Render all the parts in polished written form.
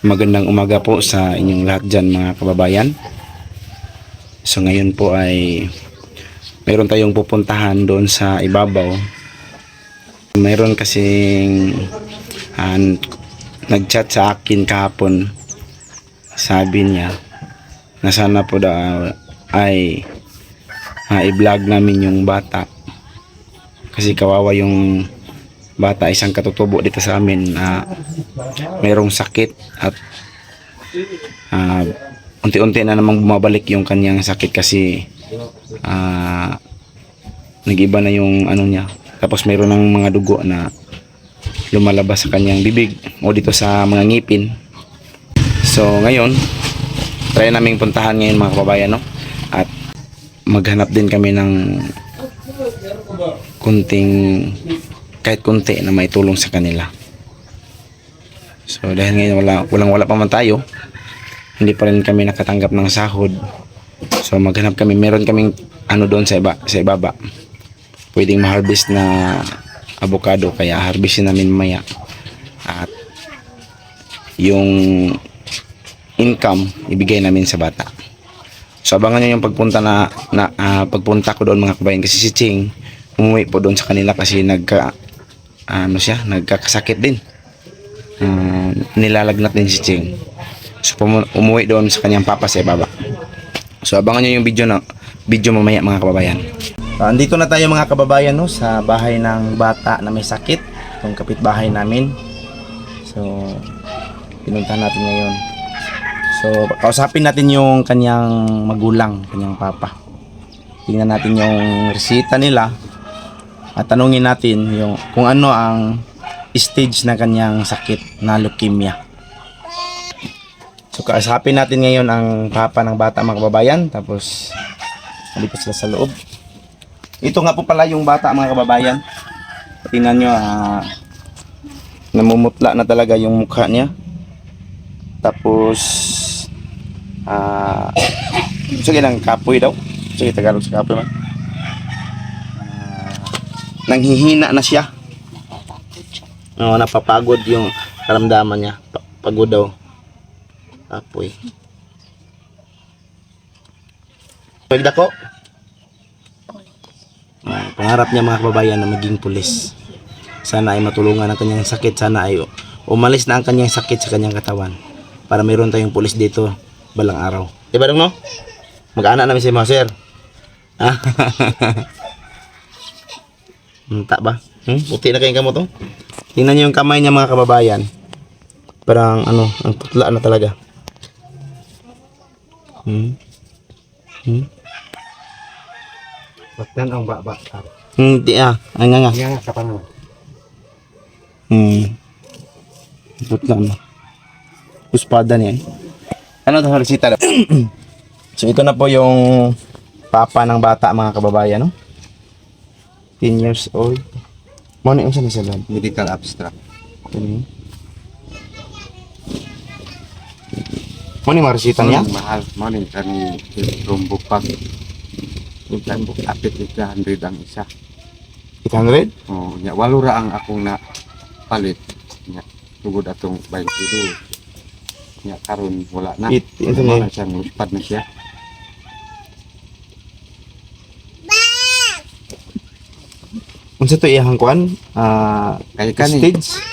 Magandang umaga po sa inyong lahat dyan mga kababayan. So ngayon po ay mayroon tayong pupuntahan doon sa ibabaw. Mayroon kasing nag-chat sa akin kahapon. Sabi niya na sana po daw ay i-vlog namin yung bata. Kasi kawawa yung bata, isang katutubo dito sa amin na mayroong sakit at unti-unti na namang bumabalik yung kanyang sakit kasi nag-iba na yung ano niya, tapos mayroon ng mga dugo na lumalabas sa kanyang bibig o dito sa mga ngipin. So ngayon try naming puntahan ngayon mga kababayan, no? At maghanap din kami ng kahit kunti na may tulong sa kanila. So dahil ngayon wala pa man tayo, hindi pa rin kami nakatanggap ng sahod. So maghanap kami, meron kaming ano doon sa ibaba. Pwedeng ma-harvest na avocado, kaya harvestin namin mamaya. At yung income ibigay namin sa bata. So abangan niyo yung pagpunta ko doon mga kabayan, kasi si Ching umuwi po doon sa kanila kasi nagkakasakit din. Nilalagnat din si Ching. So umuwi doon sa kanyang papa sa ibaba. So abangan nyo yung video mamaya mga kababayan. Andito na tayo mga kababayan, no, sa bahay ng bata na may sakit, itong kapitbahay namin. So pinuntahan natin ngayon. So kausapin natin yung kanyang magulang, kanyang papa. Tingnan natin yung resita nila at tanungin natin yung kung ano ang stage na kanyang sakit na leukemia. So kausapin natin ngayon ang papa ng bata mga kababayan, tapos nandito sila sa loob. Ito nga po pala yung bata mga kababayan. Tingnan nyo, namumutla na talaga yung mukha niya. Tapos sige lang, kapoy daw. Sige, Tagalog sa kapoy man. Nanghihina na siya. Napapagod yung karamdaman niya. Pagod daw. Apoy. Pagda ko. Pangarap niya mga kababayan na maging pulis. Sana ay matulungan ang kanyang sakit. Sana ay umalis na ang kanyang sakit sa kanyang katawan. Para mayroon tayong pulis dito balang araw. Diba dong, no? Mag-anak namin si Maser. Munta ba? Puti na kayong kamot, oh. Tingnan niyo yung kamay niya mga kababayan. Parang ang putla na talaga. Baktan ang baba. Hindi ang nga. Nga sa pano. Putla na. Uspada niya. Ano ito resita daw? So ito na po yung papa ng bata mga kababayan, no? 10 years old. Mano yung sa loob? Medical abstract. Mano yung resita niya? Mahal. Morning kani rumbok pag. Ikan buk apit 100 ang isa. 800? Oh, nya walo ra ang akong na palit. Nya tugod atong 20 kilo. Nya karon wala na. Ito Wala na. siyang luspad na siya. Unsa to iyang kuan? Kay kani. Stage?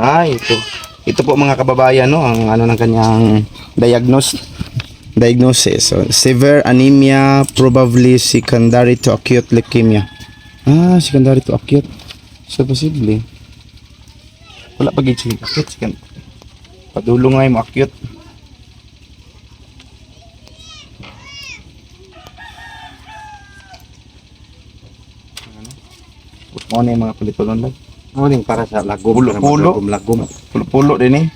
Ito. Ito po mga kababayan, no, ang ano ng kanyang diagnosis. So, severe anemia, probably secondary to acute leukemia. Secondary to acute. So, posible. Wala pa gid siya acute. Padulong nga mo acute. Ano yung mga kulitulon lang? Morning para sa lagom. Pulo-pulo. Lagom. Pulo-pulo din eh.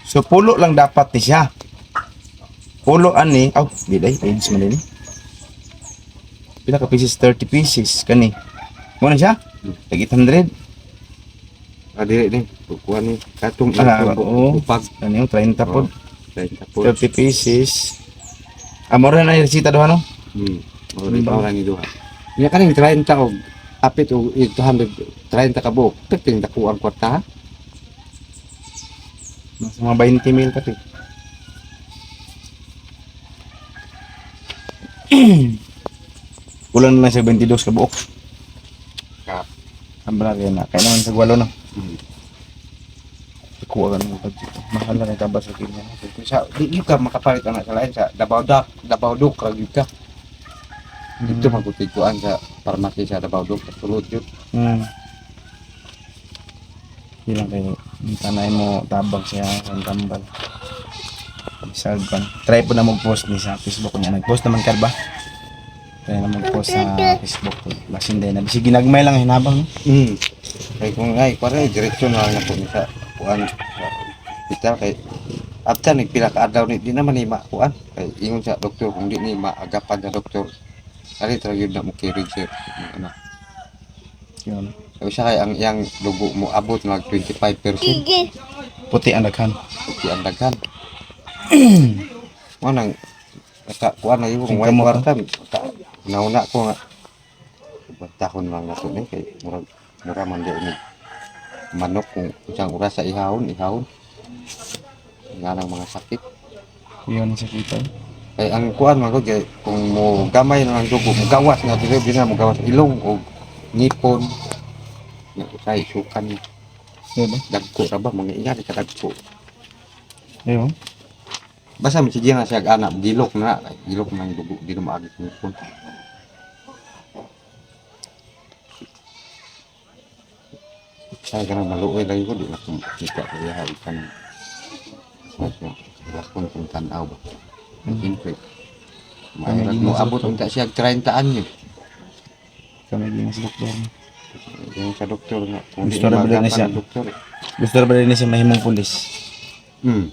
So pulo lang dapat ni siya. Pulo ani, di day, ayos man din. Pila ka pieces? 30 pieces kani. Mo na siya? Tag 800. Dili kuan ni katong Oo. upag Ano yung 30 po? 30 30 pieces. Amora na yung resita doon, no? Morning pa ni duha. Nya kaning 30 og apit o 230 ka buok. Tingting dako ang kwarta. Nasa mga 20 mil kapit. Kulang naman sa 22 ka buok. Ka. Ang balaki na. Kaya naman sa gwalo na. Hmm. Kuha ka ng budget. Mahal na rin sa kanya. Sa di ka makapalit anak sa lain sa Davao Duk ra gyud ka. Ito magutikuan sa parmaki sa Davao Duk sulod yun. Bilang kayo. Tanay mo tabang siya ang tambal. Salban. Try po na mag-post ni sa Facebook niya. Nag-post naman ka ba? Try na mag-post sa Facebook. Basin din na. Sige, ginagmay lang hinabang. No? Kay kung ay pare diretso na lang ako ni sa kuan sa hospital kay after nagpila ka adlaw ni di naman ni kuan kay ingon sa doktor kung di ni maagapan sa doktor kali tra gyud na mo carry sir ano Yun. so siya kay ang yang dugo mo abot mag 25% Puti ang daghan. di ang daghan mo nang naka kuan na yung Tingka way mo kwarta nauna ko nga batahon lang na to ni kay mura man di ni manok kung isang oras sa ihawon nga ng mga sakit Yun sa kita. kay ang kuan man ko kay kung mo gamay na ang dugo mo gawas nga dili na mo gawas ilong o ngipon nga usay sukan Diba? dagko ra ba mga iyan ka dagko Ayun. basta mo sige na siya anak gilok na ang dugo di na maagi ngipon saya kena maluoy lagi ko di na kung kita kaya hawikan masya lakon kung tanaw ba siyempre mahirap mo abot unta siya 30 anyo Kami din sa doktor. yung sa doktor nga kung Gusto ra ba din siya? doktor Gusto ra ba rin siya mahimong pulis?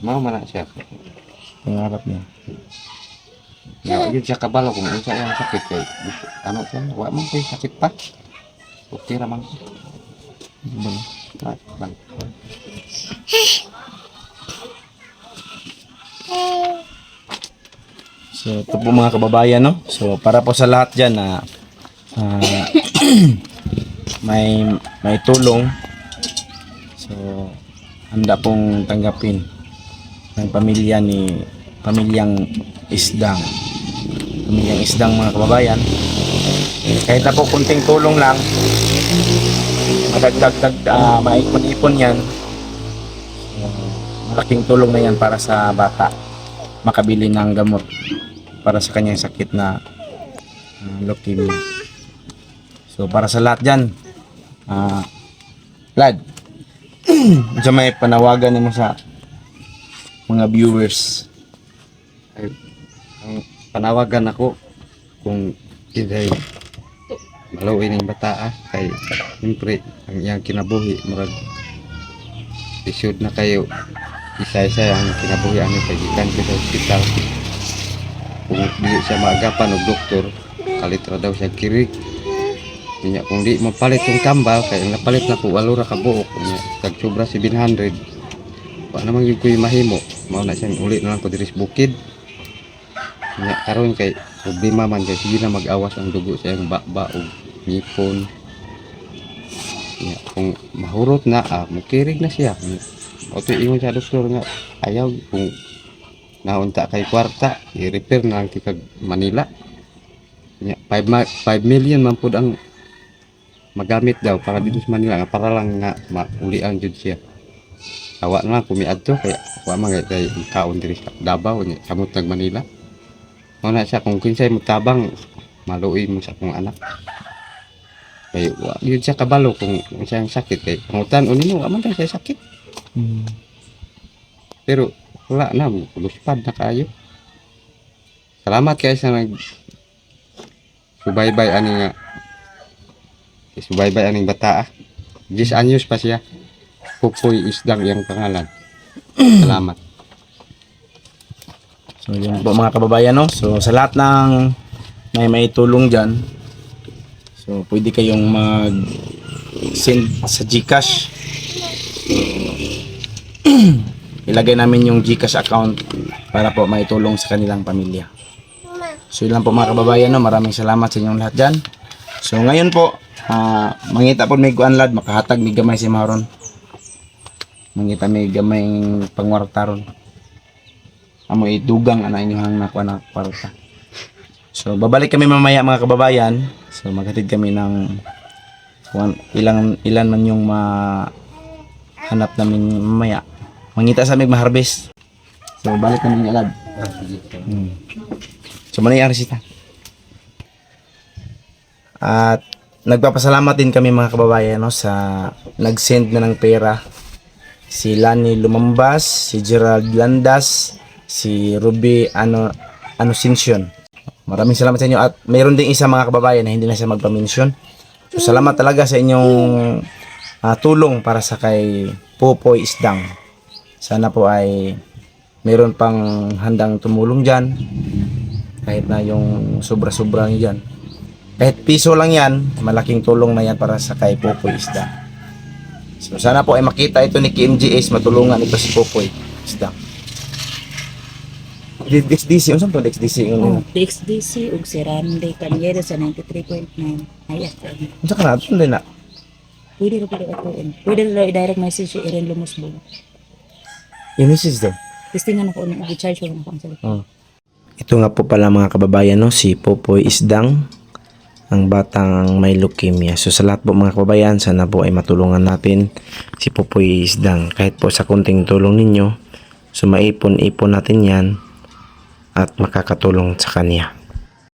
mao man na siya Pangarap niya. nga yun siya kabalo kung unsa yung sakit kay ano siya wa man kay sakit pa okay ra man Diba? bang So, ito po mga kababayan, no? So, para po sa lahat dyan na may tulong. So, handa pong tanggapin ng pamilyang isdang. Pamilyang isdang mga kababayan. Kahit na po kunting tulong lang, madagdag maipon-ipon yan. So, malaking tulong na yan para sa bata makabili ng gamot para sa kanyang sakit na leukemia. So para sa lahat dyan, lad, sa may panawagan mo sa mga viewers. ay, ang panawagan ako kung kiday maluoy ng bata kay siyempre ang iyang kinabuhi murag isud na kayo isa-isa ang kinabuhi ano kay gikan ko sa ospital kung di siya maagapan og doktor kalitra daw siya kiri niya kung di mapalit yung tambal kay ang napalit na ko walura ka buok niya tag sobra 700 wa naman gyud ko'y mahimo mao na siyang uli na lang ko diri sa bukid niya karon kay problema man kay sige na mag-awas ang dugo sa iyang bakba o ngipon niya kung mahurot na mukirig na siya o to ingon sa doktor nga ayaw kung naunta kay kwarta i-repair na lang kag Manila niya 5 million man pud ang magamit daw para dito sa Manila nga para lang nga maulian jud siya awa na lang kumiadto kay wa man kay kaon diri sa Davao niya samot nag Manila mao na siya kung kinsay mo tabang maluoy mo sa akong anak kay wa yun siya kabalo kung siyang sakit kay pangutan o nimo wa man siya sakit pero wala na luspad na kayo salamat kayo sa nag subaybay ani nga subaybay aning bata 10 anyos pa siya Pupoy Isdang iyang pangalan salamat So yun po mga kababayan, no? So sa lahat ng may tulong dyan, so pwede kayong mag-send sa GCash. Ilagay namin yung GCash account para po maitulong sa kanilang pamilya. So yun lang po mga kababayan, no? Maraming salamat sa inyong lahat dyan. So ngayon po, mangita po may kuan lad, makahatag may gamay si Maron. Mangita may gamay pangwarta ron. Amo idugang ana inyohang nakuha na kwarta. So babalik kami mamaya mga kababayan. So maghatid kami ng kung ilan man yung hanap namin mamaya. Mangita sa aming ma-harvest. So balik kami ng alad. So manayari sita. At nagpapasalamat din kami mga kababayan no, sa nag-send na ng pera. Si Lani Lumambas, si Gerald Landas, si Ruby Anunciacion. Maraming salamat sa inyo at mayroon ding isa mga kababayan na hindi na siya magpa-mention. So salamat talaga sa inyong tulong para sa kay Popoy Isdang. Sana po ay mayroon pang handang tumulong dyan. Kahit na yung sobra-sobra nyo dyan. Kahit piso lang yan, malaking tulong na yan para sa kay Popoy Isdang. So sana po ay makita ito ni KMGS, matulungan ito si Popoy Isdang. DXDC, unsan to DXDC yung DXDC ug si Randy Canyero sa 93.9. Ay, unsa ka na ito na pwede ako. Pwede rin i-direct message si Erin Lumusbog. yung message daw. Testingan ako ng i-charge ko na akong salita. Ito nga po pala mga kababayan no, si Popoy Isdang, ang batang may leukemia. So sa lahat po mga kababayan, sana po ay matulungan natin si Popoy Isdang. Kahit po sa kunting tulong ninyo, so maipon-ipon natin yan at makakatulong sa kanya.